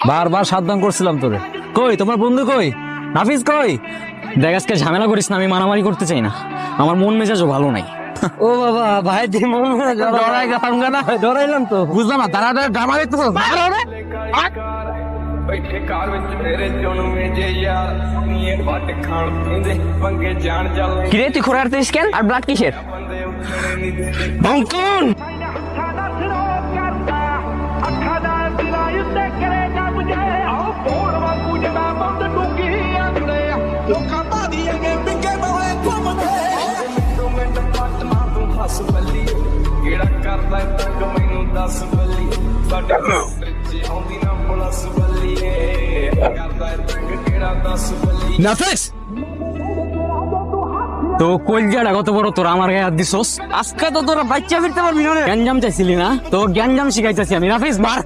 বারবার সাবধান করছিলাম তোরে। কই তোমার বন্ধু কই? নাফিস কই? দেখ আজকে ঝামেলা করিস না, আমি মারামারি করতে চাই না, আমার মন মেজাজও ভালো নাই। ও বাবা ভাই ডরাই গেলাম না, ডরাইলাম তো। বুঝলাম না, দাঁড়া দাঁড়া ড্রামা দেখতেছ। बैठे कार विच तेरे जुनमे जे यार नीए वट खान पींदे पंगे जान जल কিরে তুই খোরার তেজ কেন আর ব্লাড কিসের? बंदे उठने नहीं देते বঙ্কন हस बल्ली केड़ा करदा तंग मैनू दस बल्ली साडे जे आउंदी ना पुलिस बल्ली करदा तंग केड़ा दस बल्ली নাফিস তো কলজাটা কত বড় তোর আমার গায়ে হাত দিছস? আজকে তো তোরা বাচ্চা ফিরতে পারবি না রে। গ্যাঞ্জাম চাইছিলি না, তো গ্যাঞ্জাম শিখাইতেছি আমি। নাফিস মার।